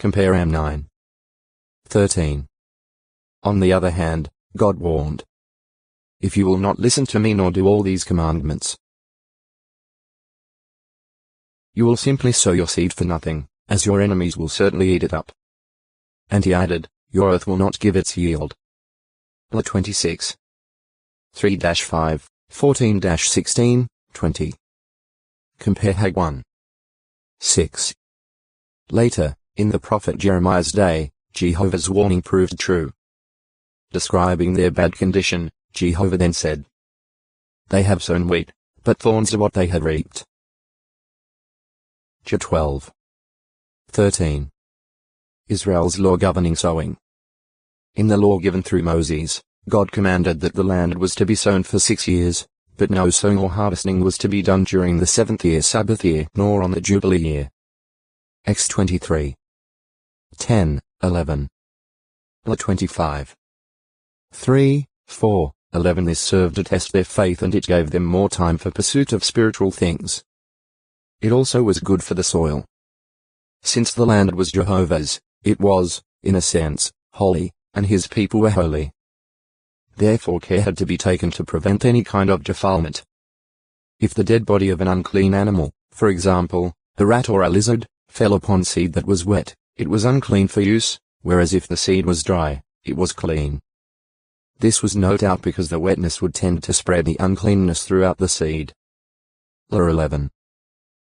Compare Am 9:13. On the other hand, God warned, "If you will not listen to me nor do all these commandments, you will simply sow your seed for nothing, as your enemies will certainly eat it up." And he added, "Your earth will not give its yield." La 26. 3-5, 14-16, 20. Compare Hagg 1:6. Later, in the prophet Jeremiah's day, Jehovah's warning proved true. Describing their bad condition, Jehovah then said, "They have sown wheat, but thorns are what they have reaped." Jah 12:13. Israel's law governing sowing. In the law given through Moses, God commanded that the land was to be sown for 6 years, but no sowing or harvesting was to be done during the 7th year Sabbath year nor on the Jubilee year. Acts 23:10, 11. La 25. 3, 4, 11. This served to test their faith, and it gave them more time for pursuit of spiritual things. It also was good for the soil. Since the land was Jehovah's, it was, in a sense, holy, and his people were holy. Therefore care had to be taken to prevent any kind of defilement. If the dead body of an unclean animal, for example, a rat or a lizard, fell upon seed that was wet, it was unclean for use, whereas if the seed was dry, it was clean. This was no doubt because the wetness would tend to spread the uncleanness throughout the seed. La 11.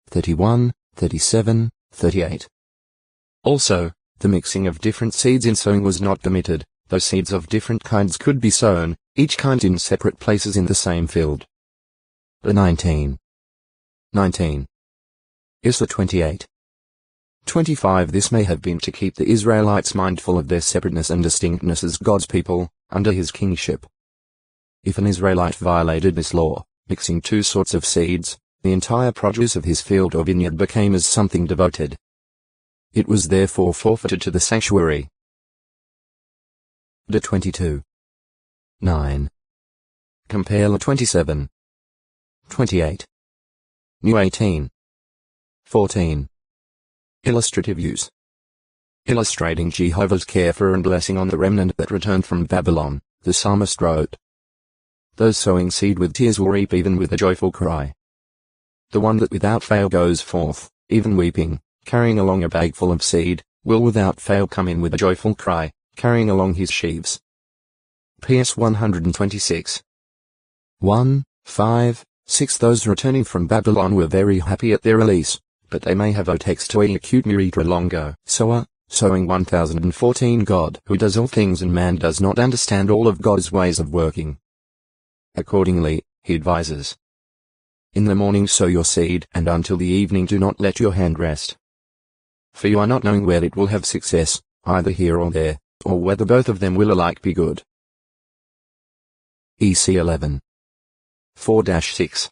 31, 37, 38. Also, the mixing of different seeds in sowing was not permitted, though seeds of different kinds could be sown, each kind in separate places in the same field. La 19. Isla 28. 25. This may have been to keep the Israelites mindful of their separateness and distinctness as God's people, under his kingship. If an Israelite violated this law, mixing two sorts of seeds, the entire produce of his field or vineyard became as something devoted. It was therefore forfeited to the sanctuary. La 22:9. Compare La 27. 28. New 18:14. Illustrative use. Illustrating Jehovah's care for and blessing on the remnant that returned from Babylon, the psalmist wrote, "Those sowing seed with tears will reap even with a joyful cry. The one that without fail goes forth, even weeping, carrying along a bag full of seed, will without fail come in with a joyful cry, carrying along his sheaves." PS 126. 1, 5, 6. Those returning from Babylon were very happy at their release, but they may have text to acute muritra longo. Sowing 1014. God who does all things and man does not understand all of God's ways of working. Accordingly, he advises, "In the morning sow your seed, and until the evening do not let your hand rest. For you are not knowing where it will have success, either here or there, or whether both of them will alike be good." EC 11. 4-6.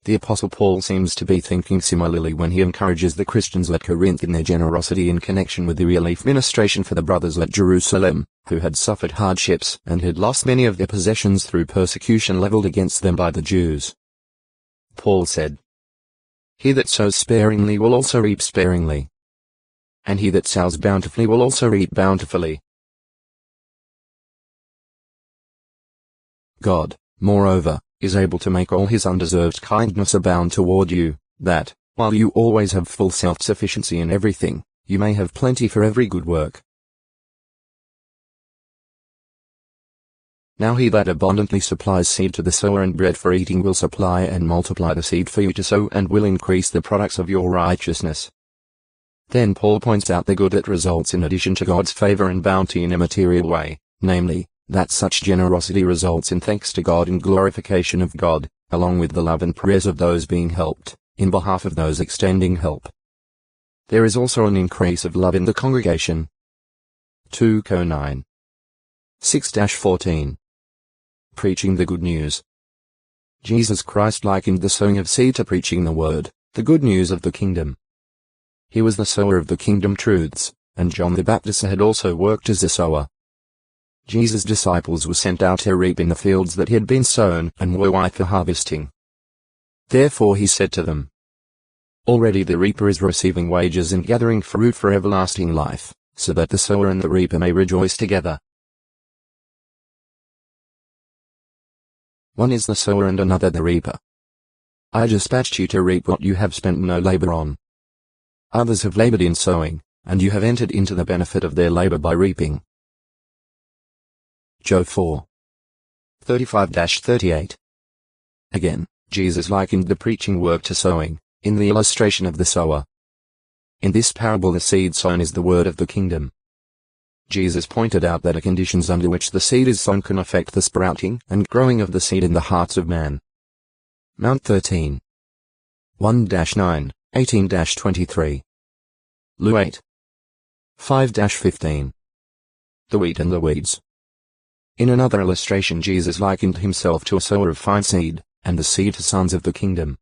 The Apostle Paul seems to be thinking similarly when he encourages the Christians at Corinth in their generosity in connection with the relief ministration for the brothers at Jerusalem, who had suffered hardships and had lost many of their possessions through persecution leveled against them by the Jews. Paul said, "He that sows sparingly will also reap sparingly, and he that sows bountifully will also reap bountifully." God, moreover, is able to make all his undeserved kindness abound toward you, that, while you always have full self-sufficiency in everything, you may have plenty for every good work. Now he that abundantly supplies seed to the sower and bread for eating will supply and multiply the seed for you to sow and will increase the products of your righteousness. Then Paul points out the good that results in addition to God's favor and bounty in a material way, namely, that such generosity results in thanks to God and glorification of God, along with the love and prayers of those being helped, in behalf of those extending help. There is also an increase of love in the congregation. 2 Cor 9. 6-14. Preaching the good news. Jesus Christ likened the sowing of seed to preaching the word, the good news of the kingdom. He was the sower of the kingdom truths, and John the Baptist had also worked as a sower. Jesus' disciples were sent out to reap in the fields that had been sown and were white for harvesting. Therefore he said to them, Already the reaper is receiving wages and gathering fruit for everlasting life, so that the sower and the reaper may rejoice together. One is the sower and another the reaper. I dispatched you to reap what you have spent no labor on. Others have labored in sowing, and you have entered into the benefit of their labor by reaping. Job 4:35-38. Again, Jesus likened the preaching work to sowing, in the illustration of the sower. In this parable the seed sown is the word of the kingdom. Jesus pointed out that the conditions under which the seed is sown can affect the sprouting and growing of the seed in the hearts of man. Mount 13. 1-9, 18-23. Lu 8. 5-15. The wheat and the weeds. In another illustration Jesus likened himself to a sower of fine seed, and the seed to sons of the kingdom.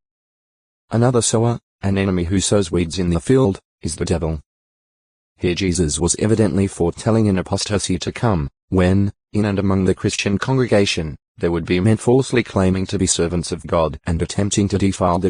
Another sower, an enemy who sows weeds in the field, is the devil. Here Jesus was evidently foretelling an apostasy to come, when, in and among the Christian congregation, there would be men falsely claiming to be servants of God and attempting to defile the